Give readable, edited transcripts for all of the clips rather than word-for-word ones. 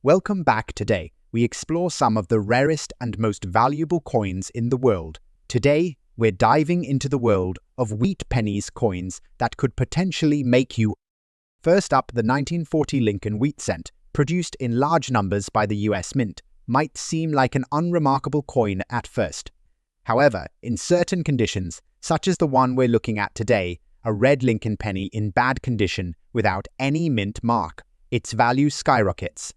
Welcome back. Today, we explore some of the rarest and most valuable coins in the world. Today, we're diving into the world of wheat pennies coins that could potentially make you. First up, the 1940 Lincoln wheat cent, produced in large numbers by the US Mint, might seem like an unremarkable coin at first. However, in certain conditions, such as the one we're looking at today, a red Lincoln penny in bad condition without any mint mark, its value skyrockets.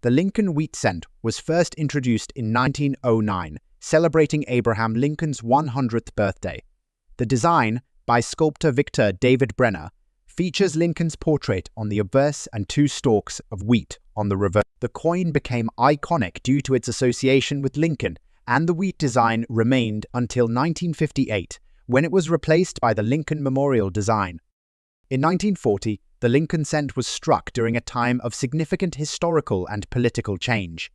The Lincoln wheat cent was first introduced in 1909, celebrating Abraham Lincoln's 100th birthday. The design, by sculptor Victor David Brenner, features Lincoln's portrait on the obverse and two stalks of wheat on the reverse. The coin became iconic due to its association with Lincoln, and the wheat design remained until 1958, when it was replaced by the Lincoln Memorial design. In 1940, the Lincoln cent was struck during a time of significant historical and political change.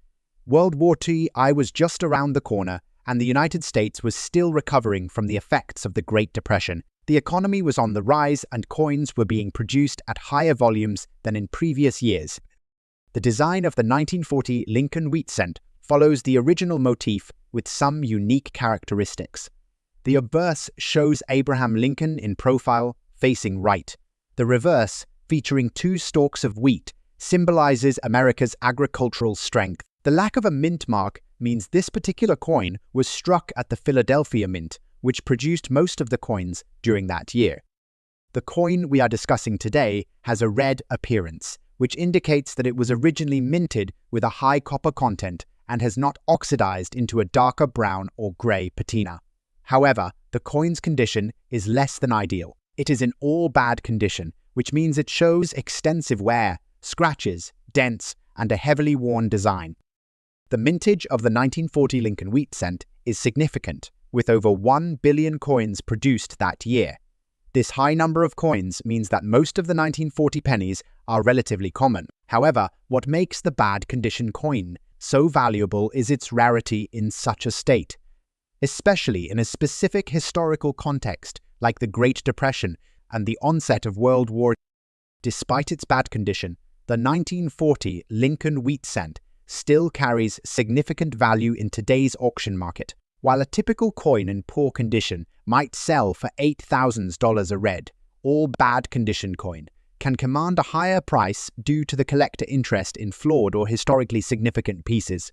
World War II was just around the corner, and the United States was still recovering from the effects of the Great Depression. The economy was on the rise, and coins were being produced at higher volumes than in previous years. The design of the 1940 Lincoln wheat cent follows the original motif with some unique characteristics. The obverse shows Abraham Lincoln in profile, facing right. The reverse, featuring two stalks of wheat, symbolizes America's agricultural strength. The lack of a mint mark means this particular coin was struck at the Philadelphia Mint, which produced most of the coins during that year. The coin we are discussing today has a red appearance, which indicates that it was originally minted with a high copper content and has not oxidized into a darker brown or gray patina. However, the coin's condition is less than ideal. It is in all bad condition, which means it shows extensive wear, scratches, dents, and a heavily worn design. The mintage of the 1940 Lincoln wheat cent is significant, with over 1 billion coins produced that year. This high number of coins means that most of the 1940 pennies are relatively common. However, what makes the bad condition coin so valuable is its rarity in such a state, especially in a specific historical context like the Great Depression and the onset of World War II. Despite its bad condition, the 1940 Lincoln wheat cent still carries significant value in today's auction market. While a typical coin in poor condition might sell for $8,000 a red, all bad condition coin can command a higher price due to the collector interest in flawed or historically significant pieces.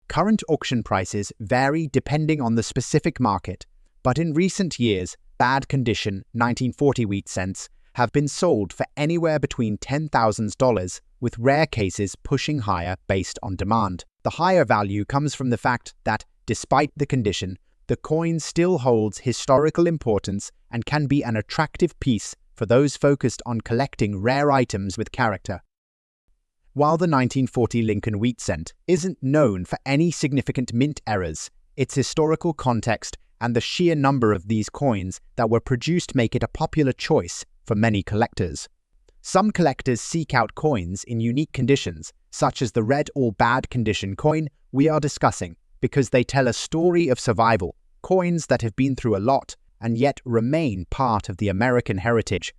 Current auction prices vary depending on the specific market, but in recent years, bad condition 1940 wheat cents have been sold for anywhere between $10,000, with rare cases pushing higher based on demand. The higher value comes from the fact that, despite the condition, the coin still holds historical importance and can be an attractive piece for those focused on collecting rare items with character. While the 1940 Lincoln wheat cent isn't known for any significant mint errors, its historical context and the sheer number of these coins that were produced make it a popular choice for many collectors. Some collectors seek out coins in unique conditions, such as the red or bad condition coin we are discussing, because they tell a story of survival, coins that have been through a lot and yet remain part of the American heritage.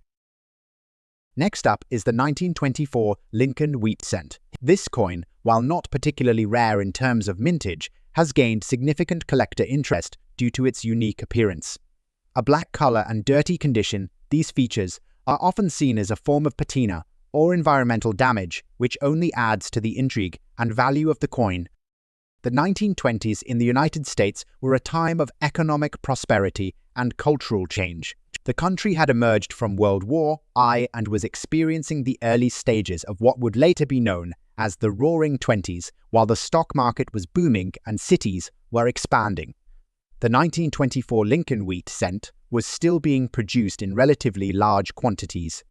Next up is the 1924 Lincoln wheat cent. This coin, while not particularly rare in terms of mintage, has gained significant collector interest due to its unique appearance. A black color and dirty condition, these features are often seen as a form of patina or environmental damage, which only adds to the intrigue and value of the coin. The 1920s in the United States were a time of economic prosperity and cultural change. The country had emerged from World War I and was experiencing the early stages of what would later be known as the Roaring Twenties, while the stock market was booming and cities were expanding. The 1924 Lincoln wheat cent was still being produced in relatively large quantities.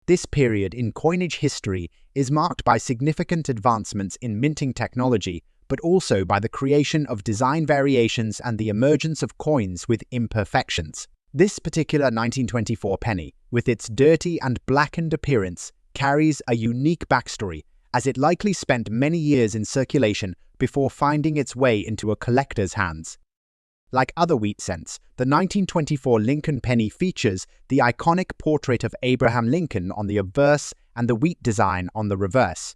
This period in coinage history is marked by significant advancements in minting technology, but also by the creation of design variations and the emergence of coins with imperfections. This particular 1924 penny, with its dirty and blackened appearance, carries a unique backstory, as it likely spent many years in circulation before finding its way into a collector's hands. Like other wheat cents, the 1924 Lincoln penny features the iconic portrait of Abraham Lincoln on the obverse and the wheat design on the reverse.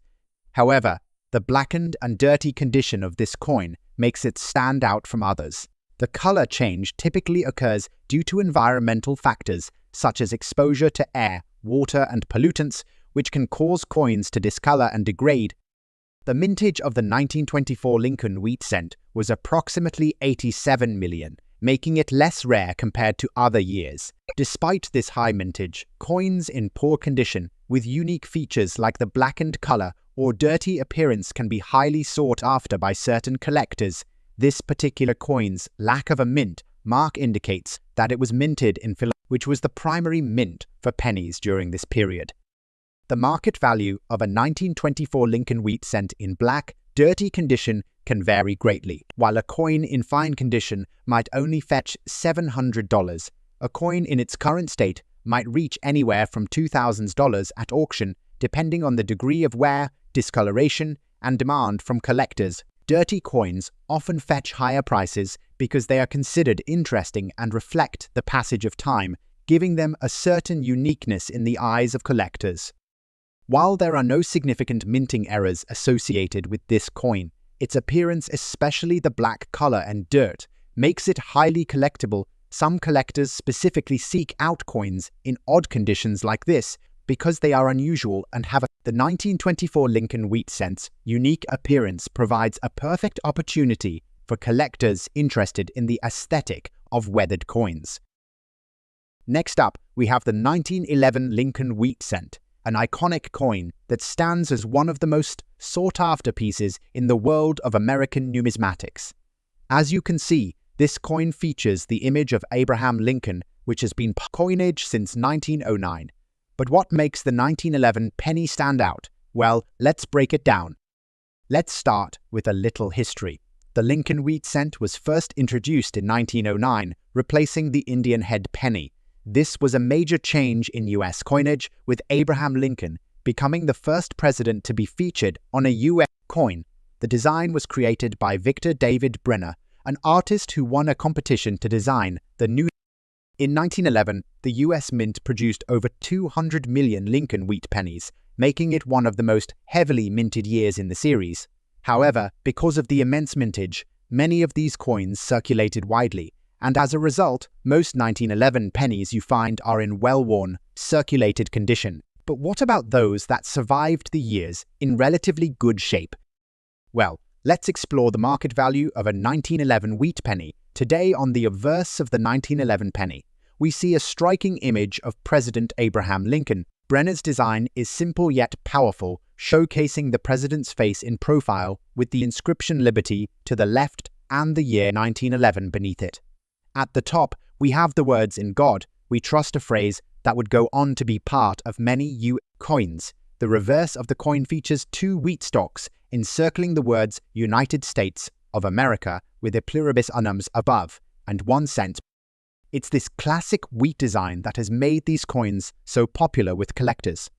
However, The blackened and dirty condition of this coin makes it stand out from others. The color change typically occurs due to environmental factors such as exposure to air, water, and pollutants, which can cause coins to discolor and degrade. The mintage of the 1924 Lincoln wheat cent was approximately 87 million, making it less rare compared to other years. Despite this high mintage, coins in poor condition with unique features like the blackened color or dirty appearance can be highly sought after by certain collectors. This particular coin's lack of a mint mark indicates that it was minted in Philadelphia, which was the primary mint for pennies during this period. The market value of a 1924 Lincoln wheat cent in black, dirty condition can vary greatly. While a coin in fine condition might only fetch $700, a coin in its current state might reach anywhere from $2,000 at auction, depending on the degree of wear, discoloration, and demand from collectors. Dirty coins often fetch higher prices because they are considered interesting and reflect the passage of time, giving them a certain uniqueness in the eyes of collectors. While there are no significant minting errors associated with this coin, its appearance, especially the black color and dirt, makes it highly collectible. Some collectors specifically seek out coins in odd conditions like this because they are unusual and have the 1924 Lincoln wheat cent's unique appearance provides a perfect opportunity for collectors interested in the aesthetic of weathered coins. Next up, we have the 1911 Lincoln wheat cent, an iconic coin that stands as one of the most sought-after pieces in the world of American numismatics. As you can see, this coin features the image of Abraham Lincoln, which has been coinage since 1909. But what makes the 1911 penny stand out? Well, let's break it down. Let's start with a little history. The Lincoln wheat cent was first introduced in 1909, replacing the Indian head penny. This was a major change in U.S. coinage, with Abraham Lincoln becoming the first president to be featured on a U.S. coin. The design was created by Victor David Brenner, an artist who won a competition to design the new. In 1911, the U.S. Mint produced over 200 million Lincoln wheat pennies, making it one of the most heavily minted years in the series. However, because of the immense mintage, many of these coins circulated widely, and as a result, most 1911 pennies you find are in well-worn, circulated condition. But what about those that survived the years in relatively good shape? Well, let's explore the market value of a 1911 wheat penny. Today, on the obverse of the 1911 penny, we see a striking image of President Abraham Lincoln. Brenner's design is simple yet powerful, showcasing the president's face in profile with the inscription Liberty to the left and the year 1911 beneath it. At the top, we have the words "In God We Trust," a phrase that would go on to be part of many U.S. coins. The reverse of the coin features two wheat stalks encircling the words United States of America with a pluribus unums above and 1 cent. It's this classic wheat design that has made these coins so popular with collectors.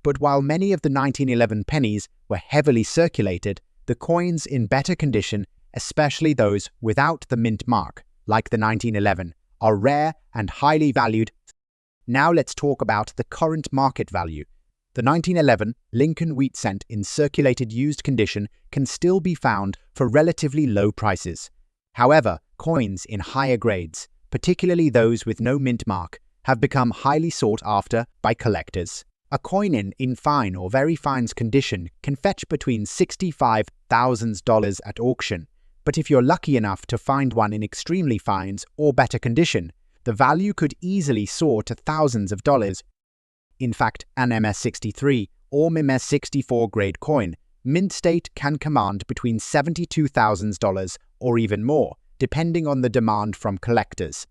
But while many of the 1911 pennies were heavily circulated, the coins in better condition, especially those without the mint mark, like the 1911, are rare and highly valued. Now let's talk about the current market value. The 1911 Lincoln wheat cent in circulated used condition can still be found for relatively low prices. However, coins in higher grades, particularly those with no mint mark, have become highly sought after by collectors. A coin in fine or very fine condition can fetch between $65,000 at auction, but if you're lucky enough to find one in extremely fine or better condition, the value could easily soar to thousands of dollars. In fact, an MS-63 or MS-64 grade coin, mint state can command between $72,000 or even more, depending on the demand from collectors.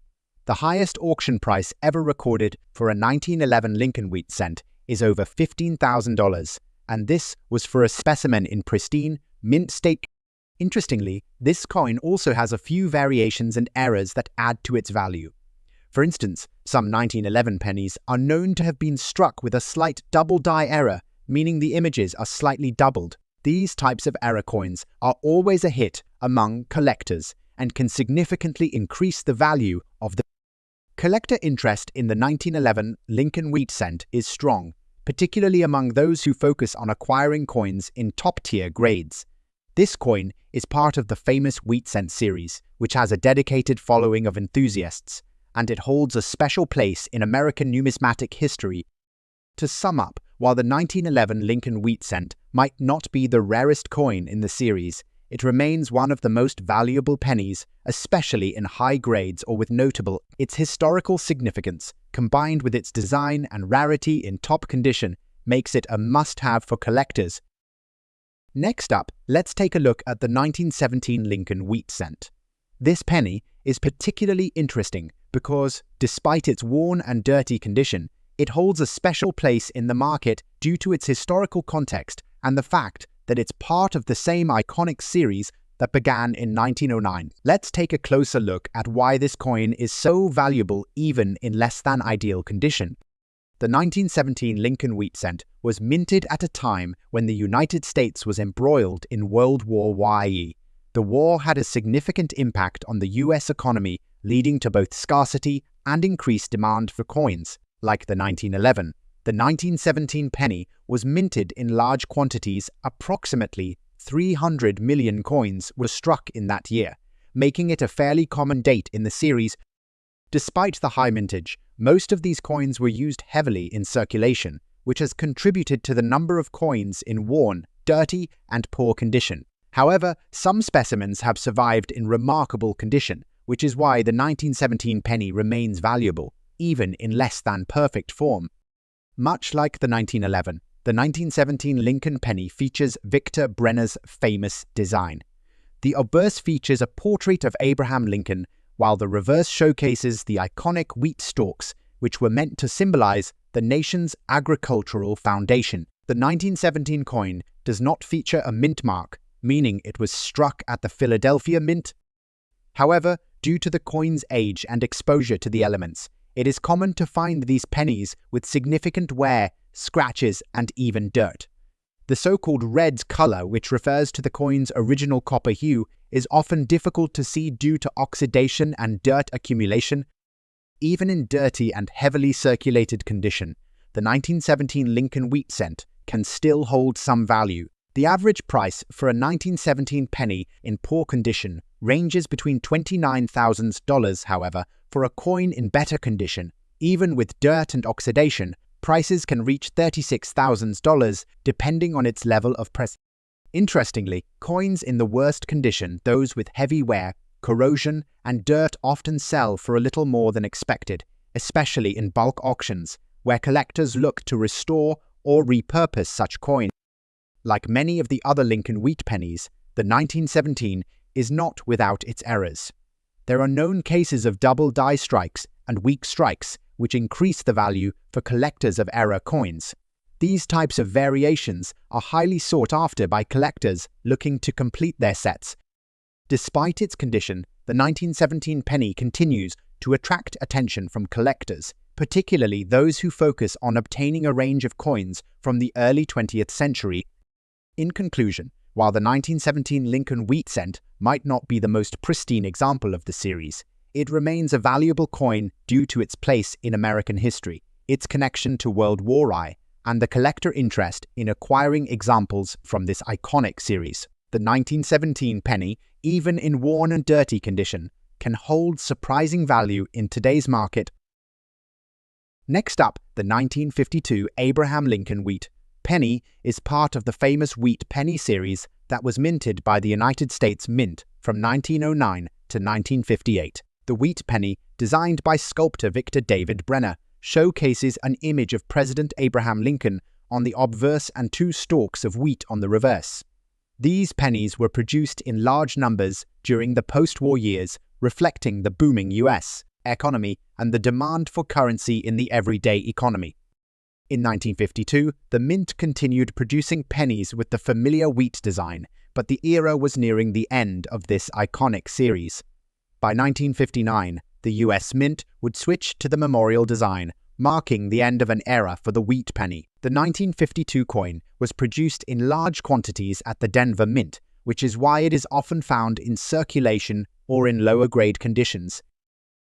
The highest auction price ever recorded for a 1911 Lincoln wheat cent is over $15,000, and this was for a specimen in pristine, mint state. Interestingly, this coin also has a few variations and errors that add to its value. For instance, some 1911 pennies are known to have been struck with a slight double die error, meaning the images are slightly doubled. These types of error coins are always a hit among collectors and can significantly increase the value of the collector. Interest in the 1911 Lincoln wheat cent is strong. particularly among those who focus on acquiring coins in top-tier grades. This coin is part of the famous Wheat Cent series, which has a dedicated following of enthusiasts, and it holds a special place in American numismatic history. To sum up, while the 1911 Lincoln Wheat Cent might not be the rarest coin in the series, it remains one of the most valuable pennies, especially in high grades or with notable. Its historical significance, combined with its design and rarity in top condition, makes it a must-have for collectors. Next up, let's take a look at the 1917 Lincoln Wheat Cent. This penny is particularly interesting because, despite its worn and dirty condition, it holds a special place in the market due to its historical context and the fact that it's part of the same iconic series that began in 1909. Let's take a closer look at why this coin is so valuable even in less than ideal condition. The 1917 Lincoln Wheat Cent was minted at a time when the United States was embroiled in World War I. The war had a significant impact on the US economy, leading to both scarcity and increased demand for coins. Like the 1911, the 1917 penny was minted in large quantities. Approximately 300 million coins were struck in that year, making it a fairly common date in the series. Despite the high mintage, most of these coins were used heavily in circulation, which has contributed to the number of coins in worn, dirty, and poor condition. However, some specimens have survived in remarkable condition, which is why the 1917 penny remains valuable, even in less than perfect form. Much like the 1911, the 1917 Lincoln penny features Victor Brenner's famous design. The obverse features a portrait of Abraham Lincoln, while the reverse showcases the iconic wheat stalks, which were meant to symbolize the nation's agricultural foundation. The 1917 coin does not feature a mint mark, meaning it was struck at the Philadelphia Mint. However, due to the coin's age and exposure to the elements, it is common to find these pennies with significant wear, scratches, and even dirt. The so-called red color, which refers to the coin's original copper hue, is often difficult to see due to oxidation and dirt accumulation. Even in dirty and heavily circulated condition, the 1917 Lincoln Wheat Cent can still hold some value. The average price for a 1917 penny in poor condition ranges between $29,000. However, for a coin in better condition, even with dirt and oxidation, prices can reach $36,000 depending on its level of press. Interestingly, coins in the worst condition, those with heavy wear, corrosion, and dirt, often sell for a little more than expected, especially in bulk auctions, where collectors look to restore or repurpose such coins. Like many of the other Lincoln Wheat pennies, the 1917 is not without its errors. There are known cases of double die strikes and weak strikes, which increase the value for collectors of error coins. These types of variations are highly sought after by collectors looking to complete their sets. Despite its condition, the 1917 penny continues to attract attention from collectors, particularly those who focus on obtaining a range of coins from the early 20th century. In conclusion, while the 1917 Lincoln Wheat Cent might not be the most pristine example of the series, it remains a valuable coin due to its place in American history, its connection to World War I, and the collector interest in acquiring examples from this iconic series. The 1917 penny, even in worn and dirty condition, can hold surprising value in today's market. Next up, the 1952 Abraham Lincoln Wheat Penny is part of the famous Wheat Penny series that was minted by the United States Mint from 1909 to 1958. The Wheat Penny, designed by sculptor Victor David Brenner, showcases an image of President Abraham Lincoln on the obverse and two stalks of wheat on the reverse. These pennies were produced in large numbers during the post-war years, reflecting the booming US economy and the demand for currency in the everyday economy. In 1952, the Mint continued producing pennies with the familiar wheat design, but the era was nearing the end of this iconic series. By 1959, the US Mint would switch to the memorial design, marking the end of an era for the wheat penny. The 1952 coin was produced in large quantities at the Denver Mint, which is why it is often found in circulation or in lower-grade conditions.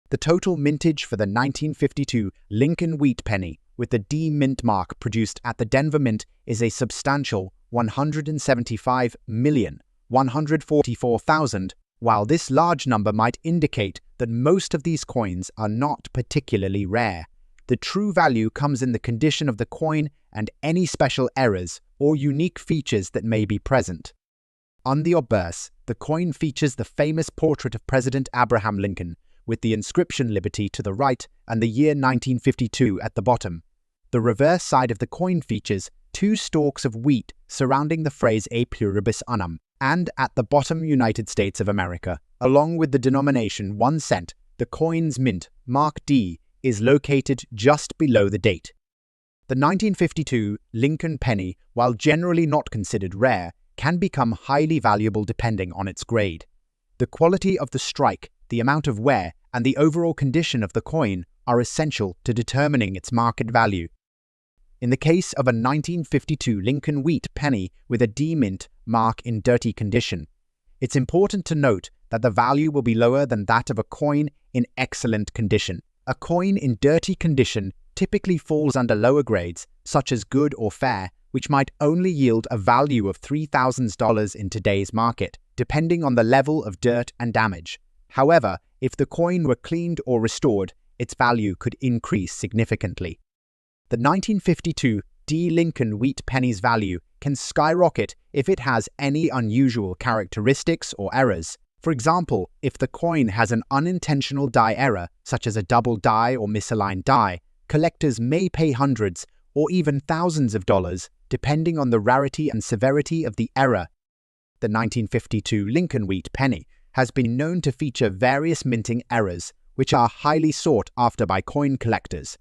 The total mintage for the 1952 Lincoln Wheat Penny with the D Mint mark produced at the Denver Mint is a substantial 175,144,000. While this large number might indicate that most of these coins are not particularly rare, the true value comes in the condition of the coin and any special errors or unique features that may be present. On the obverse, the coin features the famous portrait of President Abraham Lincoln, with the inscription Liberty to the right and the year 1952 at the bottom. The reverse side of the coin features 2 stalks of wheat surrounding the phrase E pluribus unum, and at the bottom United States of America. Along with the denomination 1 cent, the coin's mint, mark D, is located just below the date. The 1952 Lincoln penny, while generally not considered rare, can become highly valuable depending on its grade. The quality of the strike, the amount of wear, and the overall condition of the coin are essential to determining its market value. In the case of a 1952 Lincoln wheat penny with a D Mint mark in dirty condition, it's important to note that the value will be lower than that of a coin in excellent condition. A coin in dirty condition typically falls under lower grades, such as good or fair, which might only yield a value of $3,000 in today's market, depending on the level of dirt and damage. However, if the coin were cleaned or restored, its value could increase significantly. The 1952 D. Lincoln wheat penny's value can skyrocket if it has any unusual characteristics or errors. For example, if the coin has an unintentional die error, such as a double die or misaligned die, collectors may pay hundreds or even thousands of dollars, depending on the rarity and severity of the error. The 1952 Lincoln wheat penny has been known to feature various minting errors, which are highly sought after by coin collectors.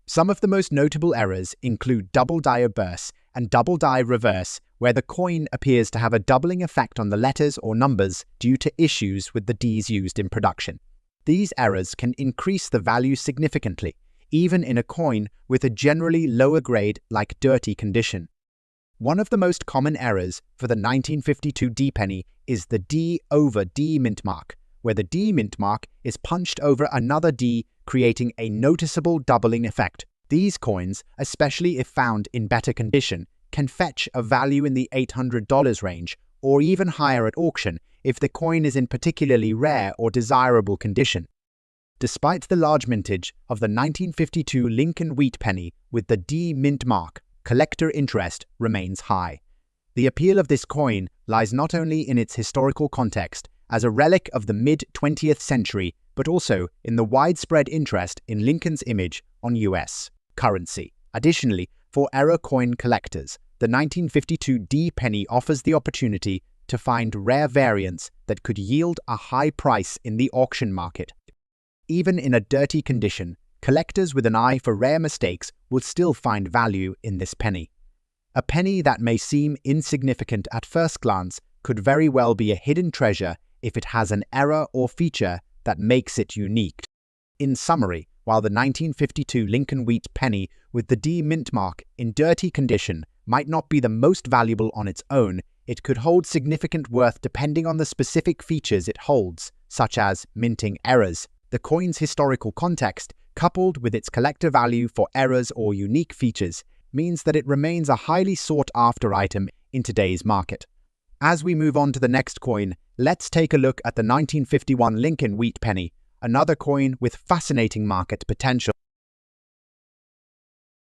Some of the most notable errors include double die obverse and double die reverse, where the coin appears to have a doubling effect on the letters or numbers due to issues with the Ds used in production. These errors can increase the value significantly, even in a coin with a generally lower grade like dirty condition. One of the most common errors for the 1952 D penny is the D over D mint mark, where the D mint mark is punched over another D, creating a noticeable doubling effect. These coins, especially if found in better condition, can fetch a value in the $800 range, or even higher at auction if the coin is in particularly rare or desirable condition. Despite the large mintage of the 1952 Lincoln wheat penny with the D mint mark, collector interest remains high. The appeal of this coin lies not only in its historical context as a relic of the mid-20th century, but also in the widespread interest in Lincoln's image on US currency. Additionally, for error coin collectors, the 1952 D penny offers the opportunity to find rare variants that could yield a high price in the auction market. Even in a dirty condition, collectors with an eye for rare mistakes will still find value in this penny. A penny that may seem insignificant at first glance could very well be a hidden treasure if it has an error or feature that makes it unique. In summary, while the 1952 Lincoln wheat penny with the D mint mark in dirty condition might not be the most valuable on its own, it could hold significant worth depending on the specific features it holds, such as minting errors. The coin's historical context, coupled with its collector value for errors or unique features, means that it remains a highly sought-after item in today's market. As we move on to the next coin, let's take a look at the 1951 Lincoln wheat penny, another coin with fascinating market potential.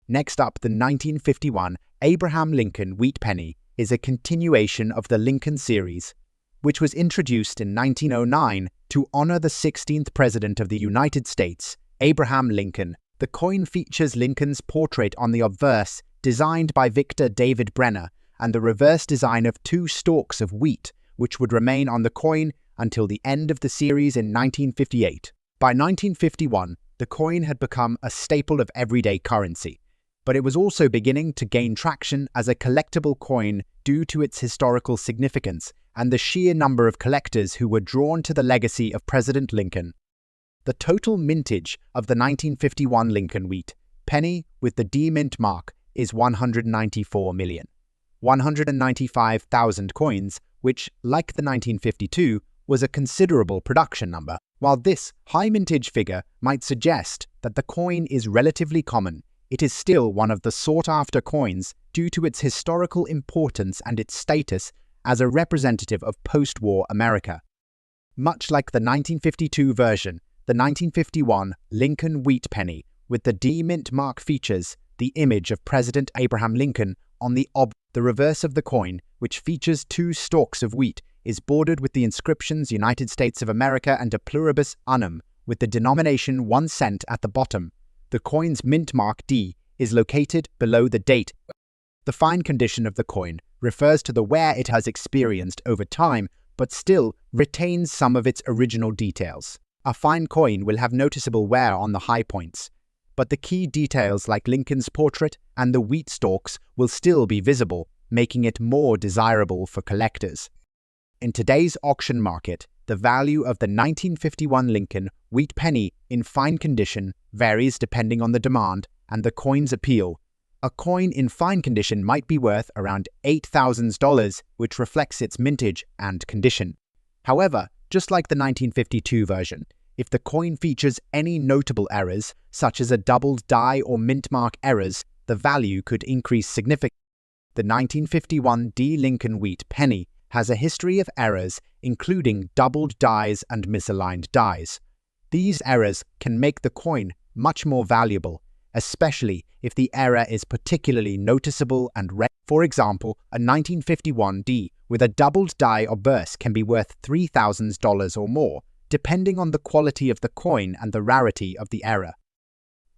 Next up, the 1951 Abraham Lincoln wheat penny is a continuation of the Lincoln series, which was introduced in 1909 to honor the 16th President of the United States, Abraham Lincoln. The coin features Lincoln's portrait on the obverse, designed by Victor David Brenner, and the reverse design of 2 stalks of wheat, which would remain on the coin until the end of the series in 1958. By 1951, the coin had become a staple of everyday currency, but it was also beginning to gain traction as a collectible coin due to its historical significance and the sheer number of collectors who were drawn to the legacy of President Lincoln. The total mintage of the 1951 Lincoln wheat penny with the D mint mark is 194,195,000 coins, which, like the 1952, was a considerable production number. While this high mintage figure might suggest that the coin is relatively common, it is still one of the sought-after coins due to its historical importance and its status as a representative of post-war America. Much like the 1952 version, the 1951 Lincoln Wheat Penny with the D mint mark features the image of President Abraham Lincoln on the reverse of the coin, which features two stalks of wheat, is bordered with the inscriptions United States of America and a pluribus unum, with the denomination 1 cent at the bottom. The coin's mint mark D is located below the date. The fine condition of the coin refers to the wear it has experienced over time, but still retains some of its original details. A fine coin will have noticeable wear on the high points, but the key details like Lincoln's portrait and the wheat stalks will still be visible, making it more desirable for collectors. In today's auction market, the value of the 1951 Lincoln Wheat Penny in fine condition varies depending on the demand and the coin's appeal. A coin in fine condition might be worth around $8,000, which reflects its mintage and condition. However, just like the 1952 version, if the coin features any notable errors, such as a doubled die or mint mark errors, the value could increase significantly. The 1951 D Lincoln Wheat Penny has a history of errors, including doubled dies and misaligned dies. These errors can make the coin much more valuable, especially if the error is particularly noticeable and rare. For example, a 1951 D with a doubled die or burst can be worth $3,000 or more, depending on the quality of the coin and the rarity of the error.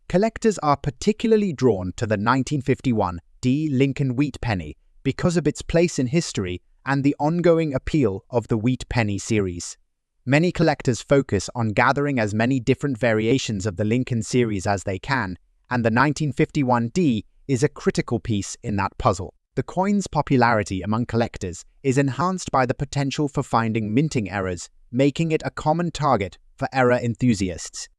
Collectors are particularly drawn to the 1951 D Lincoln Wheat Penny because of its place in history and the ongoing appeal of the Wheat Penny series. Many collectors focus on gathering as many different variations of the Lincoln series as they can, and the 1951 D is a critical piece in that puzzle. The coin's popularity among collectors is enhanced by the potential for finding minting errors, making it a common target for error enthusiasts.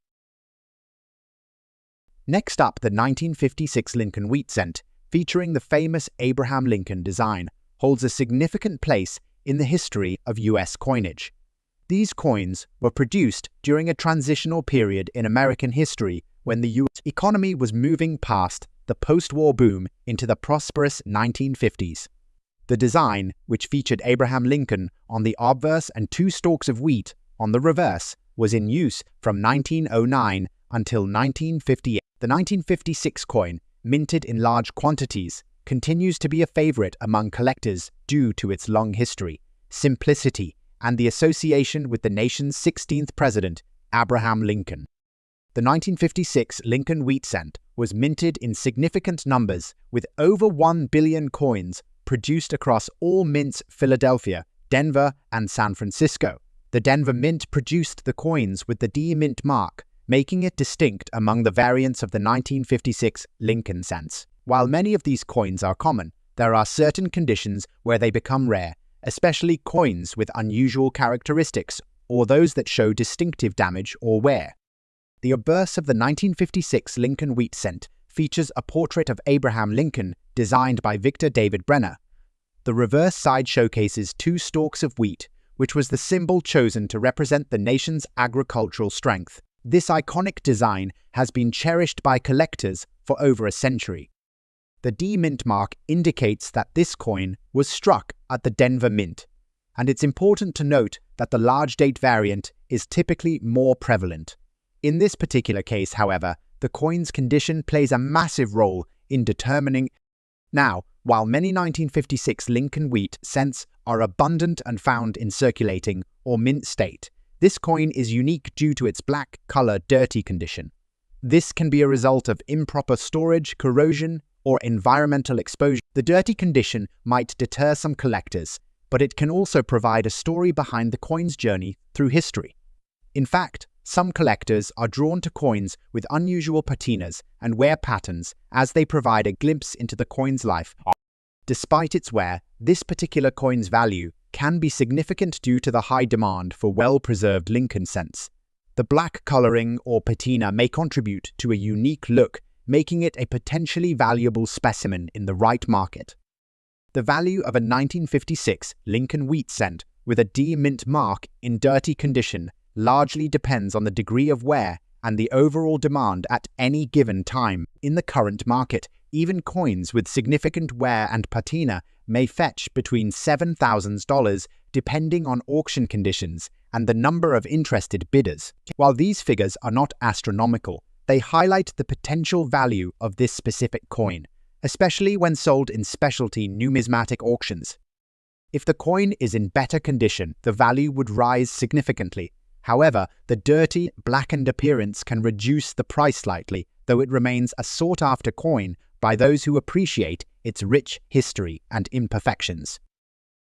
Next up, the 1956 Lincoln Wheat Cent, featuring the famous Abraham Lincoln design, holds a significant place in the history of U.S. coinage. These coins were produced during a transitional period in American history when the U.S. economy was moving past the post-war boom into the prosperous 1950s. The design, which featured Abraham Lincoln on the obverse and two stalks of wheat on the reverse, was in use from 1909 until 1958. The 1956 coin, minted in large quantities, continues to be a favorite among collectors due to its long history, simplicity, and the association with the nation's 16th president, Abraham Lincoln. The 1956 Lincoln Wheat Cent was minted in significant numbers, with over 1 billion coins produced across all mints Philadelphia, Denver, and San Francisco. The Denver Mint produced the coins with the D Mint mark, making it distinct among the variants of the 1956 Lincoln cents. While many of these coins are common, there are certain conditions where they become rare, especially coins with unusual characteristics or those that show distinctive damage or wear. The obverse of the 1956 Lincoln Wheat Cent features a portrait of Abraham Lincoln designed by Victor David Brenner. The reverse side showcases two stalks of wheat, which was the symbol chosen to represent the nation's agricultural strength. This iconic design has been cherished by collectors for over a century. The D Mint mark indicates that this coin was struck at the Denver Mint, and it's important to note that the large date variant is typically more prevalent. In this particular case, however, the coin's condition plays a massive role in determining. Now, while many 1956 Lincoln Wheat cents are abundant and found in circulating or mint state, this coin is unique due to its black color dirty condition. This can be a result of improper storage, corrosion, or environmental exposure. The dirty condition might deter some collectors, but it can also provide a story behind the coin's journey through history. In fact, some collectors are drawn to coins with unusual patinas and wear patterns as they provide a glimpse into the coin's life. Despite its wear, this particular coin's value can be significant due to the high demand for well-preserved Lincoln cents. The black coloring or patina may contribute to a unique look, making it a potentially valuable specimen in the right market. The value of a 1956 Lincoln Wheat Cent with a D Mint mark in dirty condition largely depends on the degree of wear and the overall demand at any given time. In the current market, even coins with significant wear and patina may fetch between $7,000 depending on auction conditions and the number of interested bidders. While these figures are not astronomical, they highlight the potential value of this specific coin, especially when sold in specialty numismatic auctions. If the coin is in better condition, the value would rise significantly. However, the dirty, blackened appearance can reduce the price slightly, though it remains a sought-after coin by those who appreciate its rich history and imperfections.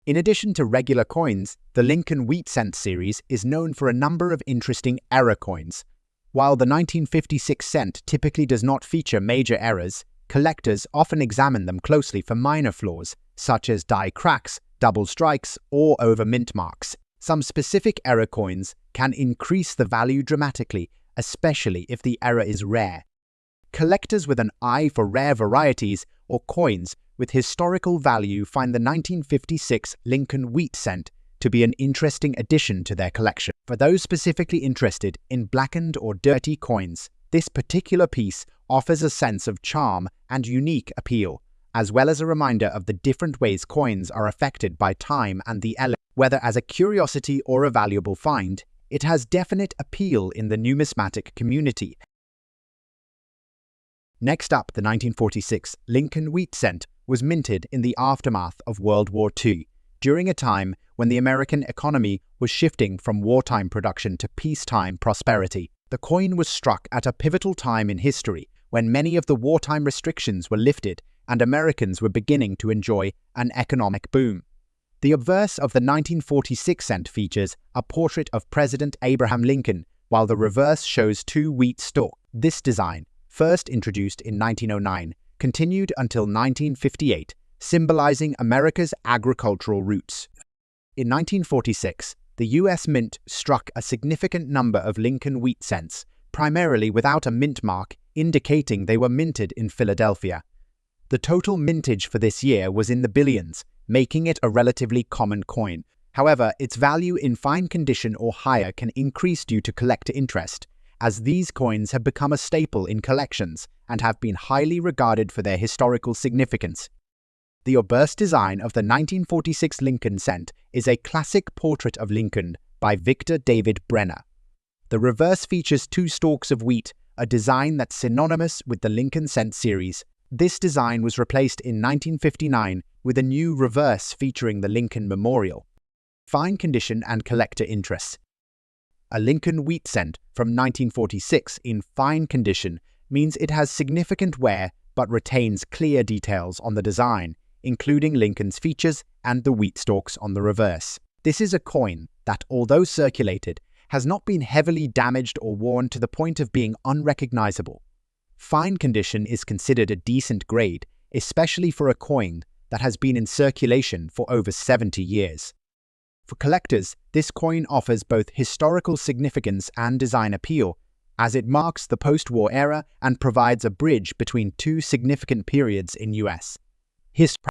In addition to regular coins, the Lincoln Wheat Cent series is known for a number of interesting error coins. While the 1956 cent typically does not feature major errors, collectors often examine them closely for minor flaws, such as die cracks, double strikes, or over mint marks. Some specific error coins can increase the value dramatically, especially if the error is rare. Collectors with an eye for rare varieties or coins with historical value find the 1956 Lincoln Wheat Cent to be an interesting addition to their collection. For those specifically interested in blackened or dirty coins, this particular piece offers a sense of charm and unique appeal, as well as a reminder of the different ways coins are affected by time and the elements. Whether as a curiosity or a valuable find, it has definite appeal in the numismatic community. Next up, the 1946 Lincoln Wheat Cent was minted in the aftermath of World War II, during a time when the American economy was shifting from wartime production to peacetime prosperity. The coin was struck at a pivotal time in history when many of the wartime restrictions were lifted and Americans were beginning to enjoy an economic boom. The obverse of the 1946 cent features a portrait of President Abraham Lincoln, while the reverse shows two wheat stalks. This design, first introduced in 1909, continued until 1958, symbolizing America's agricultural roots. In 1946, the U.S. Mint struck a significant number of Lincoln Wheat Cents, primarily without a mint mark, indicating they were minted in Philadelphia. The total mintage for this year was in the billions, making it a relatively common coin. However, its value in fine condition or higher can increase due to collector interest, as these coins have become a staple in collections and have been highly regarded for their historical significance. The obverse design of the 1946 Lincoln Cent is a classic portrait of Lincoln by Victor David Brenner. The reverse features two stalks of wheat, a design that's synonymous with the Lincoln Cent series. This design was replaced in 1959 with a new reverse featuring the Lincoln Memorial. Fine condition and collector interest. A Lincoln Wheat Cent from 1946 in fine condition means it has significant wear but retains clear details on the design, including Lincoln's features and the wheat stalks on the reverse. This is a coin that, although circulated, has not been heavily damaged or worn to the point of being unrecognizable. Fine condition is considered a decent grade, especially for a coin that has been in circulation for over 70 years. For collectors, this coin offers both historical significance and design appeal, as it marks the post-war era and provides a bridge between two significant periods in U.S. history.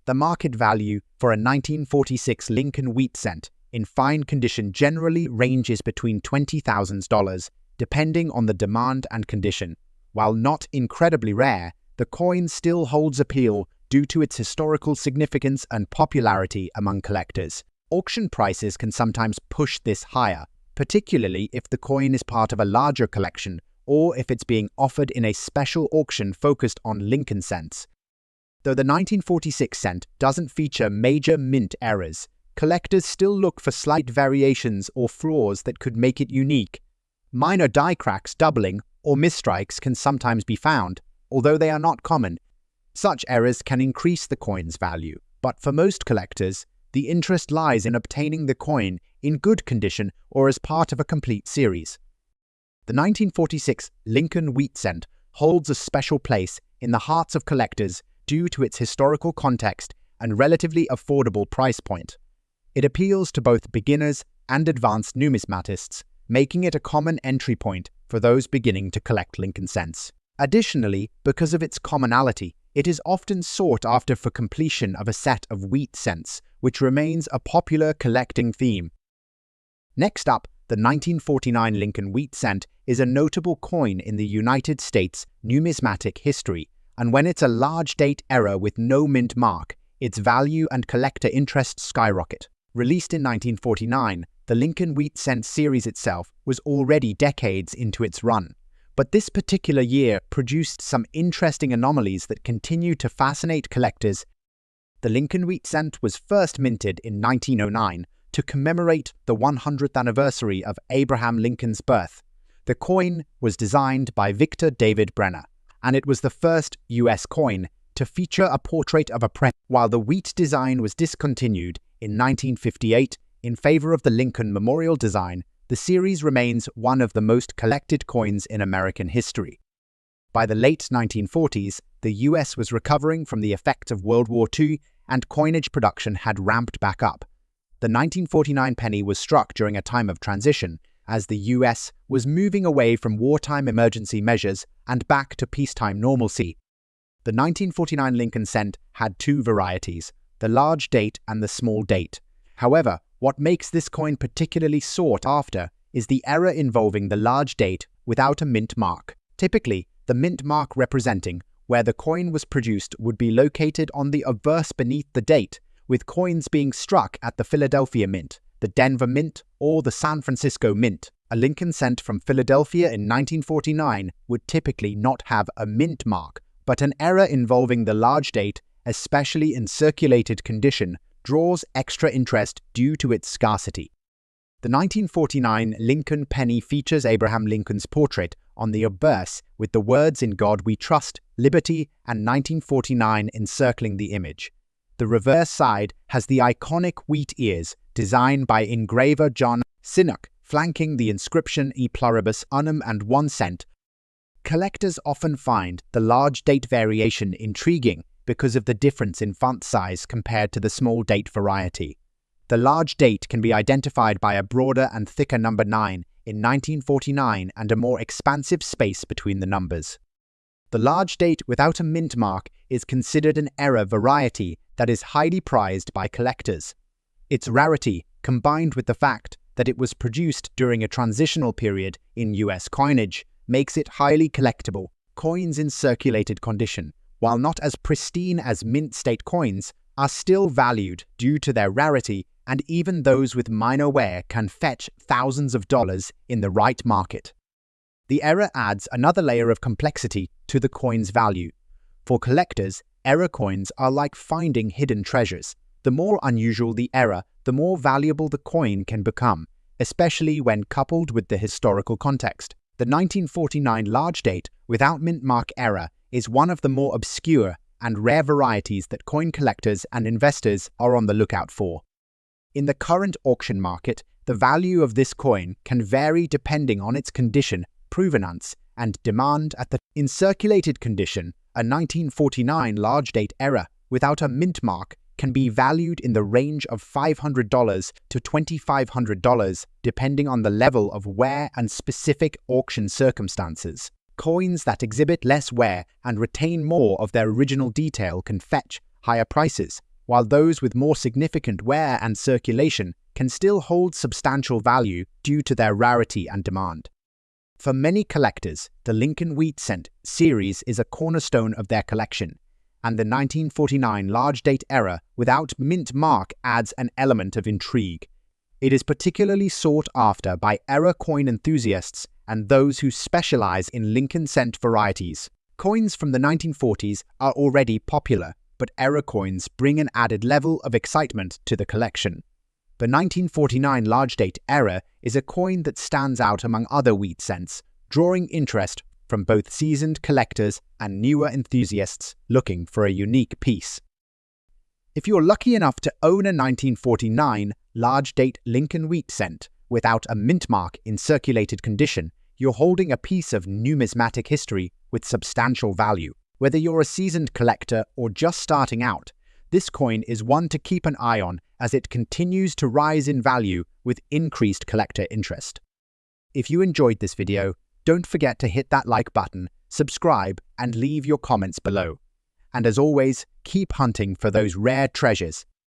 The market value for a 1946 Lincoln Wheat Cent in fine condition generally ranges between $20,000, depending on the demand and condition. While not incredibly rare, the coin still holds appeal due to its historical significance and popularity among collectors. Auction prices can sometimes push this higher, particularly if the coin is part of a larger collection or if it's being offered in a special auction focused on Lincoln cents. Though the 1946 cent doesn't feature major mint errors, collectors still look for slight variations or flaws that could make it unique. Minor die cracks, doubling, or misstrikes can sometimes be found, although they are not common. Such errors can increase the coin's value, but for most collectors, the interest lies in obtaining the coin in good condition or as part of a complete series. The 1946 Lincoln Wheat Cent holds a special place in the hearts of collectors due to its historical context and relatively affordable price point. It appeals to both beginners and advanced numismatists, making it a common entry point for those beginning to collect Lincoln cents. Additionally, because of its commonality, it is often sought after for completion of a set of wheat cents, which remains a popular collecting theme. Next up, The 1949 Lincoln Wheat Cent is a notable coin in the United States numismatic history, and when it's a large date error with no mint mark, its value and collector interest skyrocket. Released in 1949, the Lincoln Wheat Cent series itself was already decades into its run. But this particular year produced some interesting anomalies that continue to fascinate collectors. The Lincoln Wheat Cent was first minted in 1909 to commemorate the 100th anniversary of Abraham Lincoln's birth. The coin was designed by Victor David Brenner, and it was the first U.S. coin to feature a portrait of a president. While the wheat design was discontinued in 1958 in favor of the Lincoln Memorial design, the series remains one of the most collected coins in American history. By the late 1940s, the US was recovering from the effects of World War II and coinage production had ramped back up. The 1949 penny was struck during a time of transition, as the US was moving away from wartime emergency measures and back to peacetime normalcy. The 1949 Lincoln Cent had two varieties, the large date and the small date. However, what makes this coin particularly sought after is the error involving the large date without a mint mark. Typically, the mint mark representing where the coin was produced would be located on the obverse beneath the date, with coins being struck at the Philadelphia Mint, the Denver Mint, or the San Francisco Mint. A Lincoln Cent from Philadelphia in 1949 would typically not have a mint mark, but an error involving the large date, especially in circulated condition, draws extra interest due to its scarcity. The 1949 Lincoln penny features Abraham Lincoln's portrait on the obverse with the words "In God We Trust," "Liberty," and 1949 encircling the image. The reverse side has the iconic wheat ears, designed by engraver John Sinnock, flanking the inscription "E pluribus unum" and 1 cent. Collectors often find the large date variation intriguing because of the difference in font size compared to the small date variety. The large date can be identified by a broader and thicker number 9 in 1949 and a more expansive space between the numbers. The large date without a mint mark is considered an error variety that is highly prized by collectors. Its rarity, combined with the fact that it was produced during a transitional period in US coinage, makes it highly collectible. Coins in circulated condition, while not as pristine as mint state coins, are still valued due to their rarity, and even those with minor wear can fetch thousands of dollars in the right market. The error adds another layer of complexity to the coin's value. For collectors, error coins are like finding hidden treasures. The more unusual the error, the more valuable the coin can become, especially when coupled with the historical context. The 1949 large date without mint mark error is one of the more obscure and rare varieties that coin collectors and investors are on the lookout for. In the current auction market, the value of this coin can vary depending on its condition, provenance, and demand. In circulated condition, a 1949 large date error without a mint mark can be valued in the range of $500 to $2,500 depending on the level of wear and specific auction circumstances. Coins that exhibit less wear and retain more of their original detail can fetch higher prices, while those with more significant wear and circulation can still hold substantial value due to their rarity and demand. For many collectors, the Lincoln Wheat Cent series is a cornerstone of their collection, and the 1949 large date error without mint mark adds an element of intrigue. It is particularly sought after by error coin enthusiasts and those who specialize in Lincoln Cent varieties. Coins from the 1940s are already popular, but error coins bring an added level of excitement to the collection. The 1949 large date error is a coin that stands out among other wheat cents, drawing interest from both seasoned collectors and newer enthusiasts looking for a unique piece. If you're lucky enough to own a 1949 large date Lincoln Wheat Cent without a mint mark in circulated condition, you're holding a piece of numismatic history with substantial value. Whether you're a seasoned collector or just starting out, this coin is one to keep an eye on as it continues to rise in value with increased collector interest. If you enjoyed this video, don't forget to hit that like button, subscribe, and leave your comments below. And as always, keep hunting for those rare treasures.